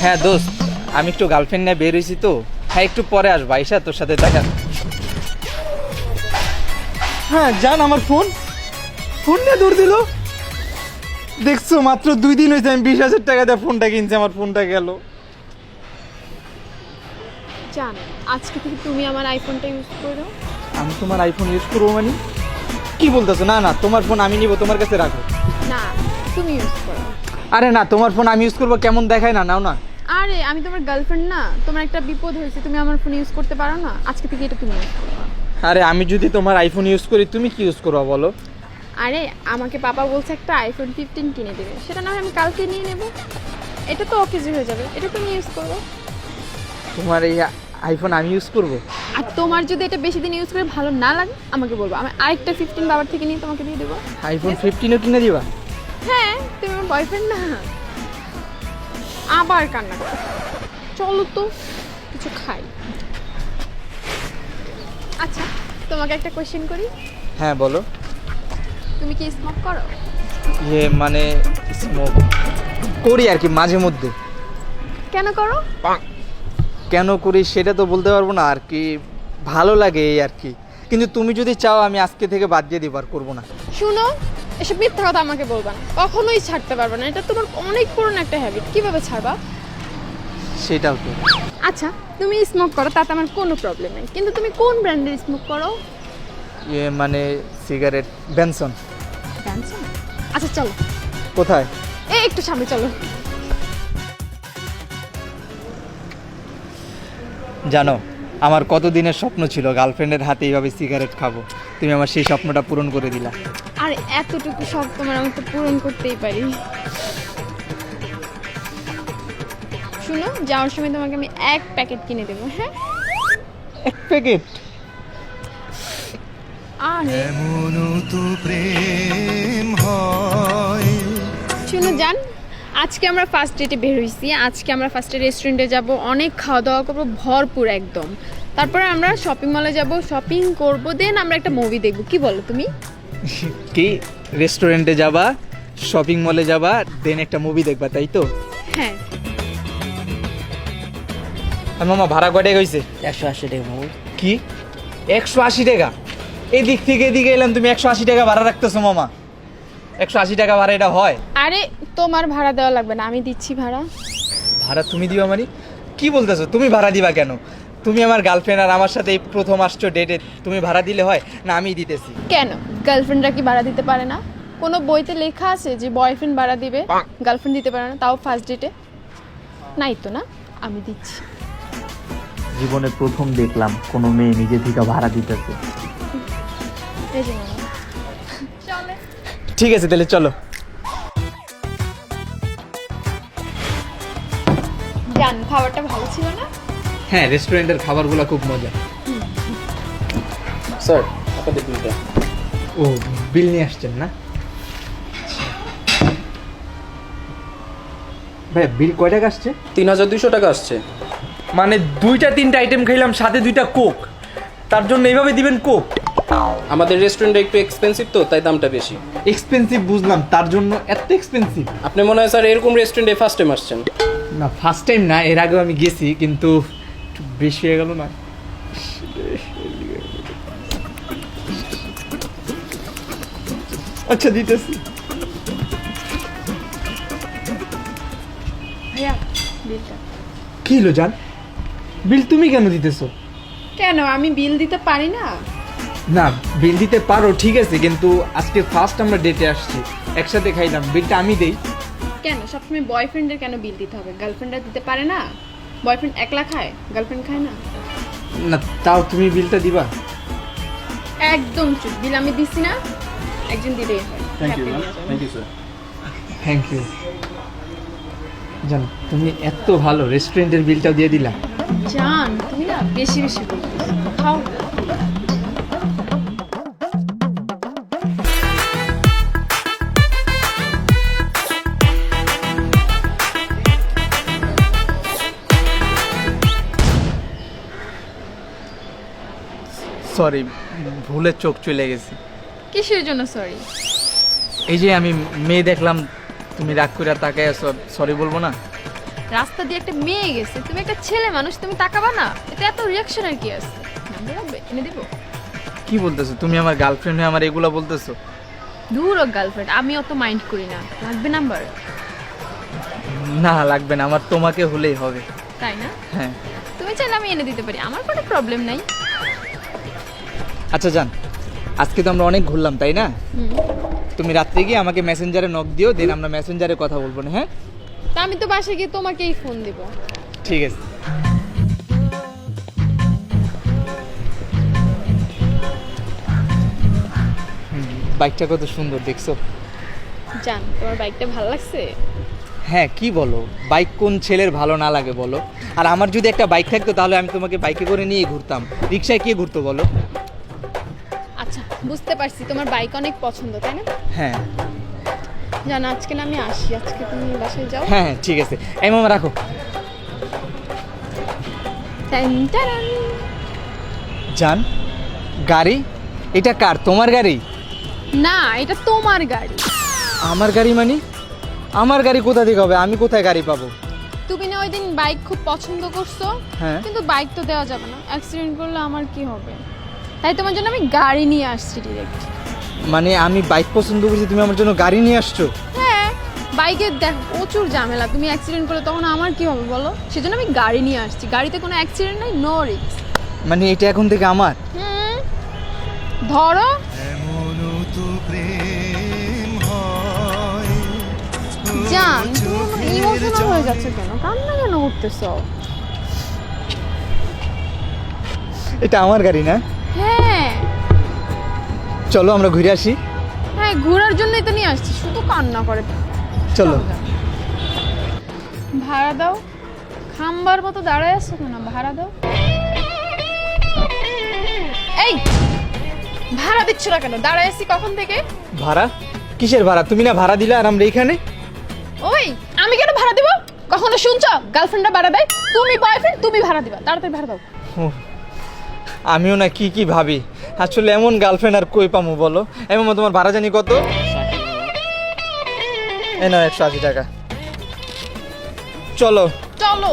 হ্যাঁ দোস্ত, আমি একটু গার্লফ্রেন্ড নিয়ে বের হয়েছি তো। হ্যাঁ একটু পরে আসবো, আইসা তোর সাথে দেখা। হ্যাঁ জান, আমার ফোন নিয়ে দৌড় দিল। দেখছো, মাত্র 2 দিন হয়েছে আমি 20,000 টাকা দিয়ে ফোনটা কিনছি, আমার ফোনটা গেল। জান, আজকে থেকে তুমি আমার আইফোনটা ইউজ করো। আমি তোমার আইফোন ইউজ করবো মানে? কি বলতেছো? না না, তোমার ফোন আমি নিব, তোমার কাছে রাখো। না, তুমি ইউজ করো। আরে না, তোমার ফোন আমি ইউজ করবো, কেমন দেখায় না, নাও না। আরে আমি তোমার গার্লফ্রেন্ড না, তোমার একটা বিপদ হয়েছে, তুমি আমার ফোন ইউজ করতে পারো না, আজকে থেকে এটা তুমি ইউজ করো। আরে আমি যদি তোমার আইফোন ইউজ করি, তুমি কি ইউজ করবো বলো? আরে আমাকে পাপা বলছে একটা আইফোন 15 কিনে দেবে, সেটা না হয় আমি কালকে নিয়ে নেব। এটা তো অকেজি হয়ে যাবে, এটা তুমি ইউজ করো। তোমার এই আইফোন আমি ইউজ করবো? আর তোমার যদি এটা বেশি দিন ইউজ করে ভালো না লাগে আমাকে বলবো, আমি আরেকটা 15 বাবার থেকে নিয়ে তোমাকে দিয়ে দেবো। আইফোন 15ও কিনে দিবা? হ্যাঁ, তুমি আমার বয়ফ্রেন্ড না। আবার কান্না করো, চলো তো কিছু খাই। আচ্ছা, তোমাকে একটা কোয়েশ্চেন করি। হ্যাঁ বলো। তুমি কি স্মোক করো? মানে স্মোক করি আর কি, মাঝে মধ্যে। কেন করো? কেন করি সেটা তো বলতে পারবো না আর কি, ভালো লাগে এই আর কি। কিন্তু তুমি যদি চাও আমি আজকে থেকে বাদ দিয়ে দিব, আর করবো না। শুনো, এসব মিথ্যা কথা আমাকে বলবা না, কখনোই ছাড়তে পারবে না, এটা তোমার অনেক পুরনো একটা হ্যাবিট, কিভাবে ছাড়বা? সেটাও তো। আচ্ছা, তুমি স্মোক করো তাতে আমার কোনো প্রবলেম নেই, কিন্তু তুমি কোন ব্র্যান্ডের স্মোক করো? মানে সিগারেট বেনসন। Johnson? আচ্ছা চলো। কোথায়? এই একটু সামনে চলো। জানো, আমার কত দিনের স্বপ্ন ছিল গার্লফ্রেন্ডের হাতে এইভাবে সিগারেট খাবো। তুমি আমার সেই স্বপ্নটা পূরণ করে দিলা। আর এতটুকু শখ তোমার আমি তো পূরণ করতেই পারি। শুনো, যাওয়ার সময় তোমাকে আমি 1 প্যাকেট কিনে দেবো, হ্যাঁ? 1 প্যাকেট? আরে এমনও তো প্রেম হয়। শুনো জান, আজকে আমরা ফার্স্ট ডেটে বের হইছি, আজকে আমরা ফার্স্টে রেস্টুরেন্টে যাব, অনেক খাওয়া দাওয়া করবো ভরপুর একদম। তারপরে আমরা শপিং মলে যাব, শপিং করব, দেন আমরা একটা মুভি দেখবো, কি বলো তুমি? কি, রেস্টুরেন্টে যাবা, শপিং মলে যাবা, দেন একটা মুভি দেখবা, তাই তো? হ্যাঁ। আর মামা ভাড়া কয়টা হয়েছে? 180 টাকা মামু। কি 180 টাকা? এদিক থেকে এদিকে এলাম, তুমি 180 টাকা ভাড়া রাখতেছো মামা? 180 টাকা ভাড়া এটা হয়? আরে তোমার ভাড়া দেওয়া লাগবে না, আমি দিচ্ছি ভাড়া। ভাড়া তুমি দিবা মানে? কি বলতেছো? তুমি ভাড়া দিবা কেন? তুমি আমার গার্লফ্রেন্ড, আর আমার সাথে এই প্রথম আসছো ডেটে, তুমি ভাড়া দিলে হয় না? আমি দিতেছি। কেন, গার্লফ্রেন্ডরা কি ভাড়া দিতে পারে না? কোনো বইতে লেখা আছে যে বয়ফ্রেন্ড ভাড়া দিবে, গার্লফ্রেন্ড দিতে পারে না, তাও ফার্স্ট ডেটে? নাই তো, না? আমি দিচ্ছি। জীবনে প্রথম দেখলাম কোনো মেয়ে নিজে থেকে ভাড়া দিতেছে। এই যে মামা। চলে। ঠিক আছে তাহলে চলো। জান, খাবারটা ভালো ছিল না? হ্যাঁ, রেস্টুরেন্টের খাবারগুলো খুব মজা। স্যার, আপনাদের বিলটা। ও, বিল নিয়ে আসছেন না? ভাই বিল কয় টাকা আসছে? 3200 টাকা আসছে। মানে 2-3টা আইটেম খাইলাম, সাথে 2টা কোক, তার জন্য এইভাবে দিবেন কোক? আমাদের রেস্টুরেন্টে একটু এক্সপেন্সিভ তো, তাই দামটা বেশি। এক্সপেন্সিভ বুঝলাম, তার জন্য এত এক্সপেন্সিভ? আপনি মনে হয় স্যার এরকম রেস্টুরেন্টে ফার্স্ট টাইম আসছেন। না, ফার্স্ট টাইম না, এর আগেও আমি গেছি, কিন্তু একটু বেশি হয়ে গেল না? আচ্ছা দিতেছি। ভাইয়া, বিলটা। কি হলো জান, বিল তুমি কেন দিতেছো? কেন, আমি বিল দিতে পারি না? না, বিল দিতে পারো ঠিক আছে, কিন্তু আজকে ফার্স্ট আমরা ডেটে আসছি, একসাথে খাইলাম, বিলটা আমি দেই। কেন সবসময় বয়ফ্রেন্ডের কেন বিল দিতে হবে? গার্লফ্রেন্ডরা দিতে পারে না? বয়ফ্রেন্ড একলা খায়, গার্লফ্রেন্ড খায় না? না, তাও তুমি বিলটা দিবা? একদম চুপ, বিল আমি দিছি না, একজন দিলেই হয়। থ্যাংক ইউ Happy ম্যাম, নিয়ে যাবেন। Thank you sir. Thank you. জান, তুমি এত ভালো, রেস্টুরেন্টের বিলটাও দিয়ে দিলা। জান, তুমি না বেশি বেশি বলতেছো, খাও। সরি, ভুলে চোখ চলে গেছে। কিসের জন্য সরি? এই যে আমি মেয়ে দেখলাম, তুমি রাগ করে তাকায় আছো, সরি বলবো না? রাস্তা দিয়ে একটা মেয়ে গেছে, তুমি একটা ছেলে মানুষ, তুমি তাকাবা না? এটা এত রিয়াকশনের কি আছে? নাম্বার লাগবে, এনে দিব। কি বলতেছো তুমি? আমার গার্লফ্রেন্ড হয়ে আমার এগুলো বলতেছো? দূর ও গার্লফ্রেন্ড, আমি অত মাইন্ড করি না। লাগবে নাম্বার? না লাগবে না, আমার তোমাকে হলেই হবে। তাই না? হ্যাঁ। তুমি চাইলে আমি এনে দিতে পারি, আমার কোনো প্রবলেম নাই। আচ্ছা জান, আজকে তো আমরা অনেক ঘুরলাম তাই না? তুমি রাত্রে গিয়ে আমাকে মেসেঞ্জারে নক দিও, দেন আমরা মেসেঞ্জারে কথা বলবো না? হ্যাঁ তা আমি তো বাসায় গিয়ে তোমাকেই ফোন দিব। ঠিক আছে। বাইকটা কত সুন্দর দেখছো? জান, তোমার বাইকটা ভালো লাগছে? হ্যাঁ, কি বলো, বাইক কোন ছেলের ভালো না লাগে বলো? আর আমার যদি একটা বাইক থাকতো তাহলে আমি তোমাকে বাইকে করে নিয়ে ঘুরতাম, রিক্সায় কে ঘুরতো বলো? আচ্ছা, বুঝতে পারছি তোমার বাইক অনেক পছন্দ, তাই না? হ্যাঁ জান, আজকে না আমি আসি, আজকে তুমি বাসায় যাও। হ্যাঁ হ্যাঁ, ঠিক আছে। এই মামা রাখো। টান টারান। জান, গাড়ি এটা কার? তোমার গাড়ি? না, এটা তোমার গাড়ি। আমার গাড়ি মানে? আমার গাড়ি কোথা থেকে হবে? আমি কোথায় গাড়ি পাবো? তুমি না ওই দিন বাইক খুব পছন্দ করছো, হ্যাঁ। কিন্তু বাইক তো দেওয়া যাবে না, অ্যাক্সিডেন্ট করলে আমার কি হবে? তাই তোমার জন্য আমি গাড়ি নিয়ে আসছি ডিরেক্ট। মানে আমি বাইক পছন্দ করছি, তুমি আমার জন্য গাড়ি নিয়ে আসছো? হ্যাঁ, বাইকের দেখ প্রচুর ঝামেলা, তুমি অ্যাক্সিডেন্ট করলে তখন আমার কি হবে বলো? সেজন্য আমি গাড়ি নিয়ে আসছি। গাড়িতে কোনো অ্যাক্সিডেন্ট নাই, নো রিস্ক। মানে এটা এখন থেকে আমার? ধরো। এমন তো প্রেম হয় জান, তুমি ইমোশনাল হয়ে যাচ্ছে কেন? কান্না কেন করতেছো? এটা আমার গাড়ি না? হ্যাঁ চলো আমরা ঘুরে আসি। হ্যাঁ, ঘোরার জন্যই তো নিয়ে আসছি, শুধু কান্না করে। চলো। ভাড়া দাও। খাম্বার মতো দাঁড়ায় আছো কেন? ভাড়া দাও। এই, ভাড়া দিচ্ছ না কেন? দাঁড়ায় আছি কখন থেকে। ভাড়া? কিসের ভাড়া? তুমি না ভাড়া দিলে আর আমরা এখানে? ওই, আমি কেন ভাড়া দিব? কখনো শুনছো গার্লফ্রেন্ডরা ভাড়া দেয়? তুমি বয়ফ্রেন্ড, তুমি ভাড়া দিবা। তাড়াতাড়ি ভাড়া দাও। ও, আমিও না কি কি ভাবি। আসলে এমন গার্লফ্রেন্ড আর কই পামু বলো? এমন তোমার ভাড়া জানি কত? এই নাও 180 টাকা। চলো। চলো।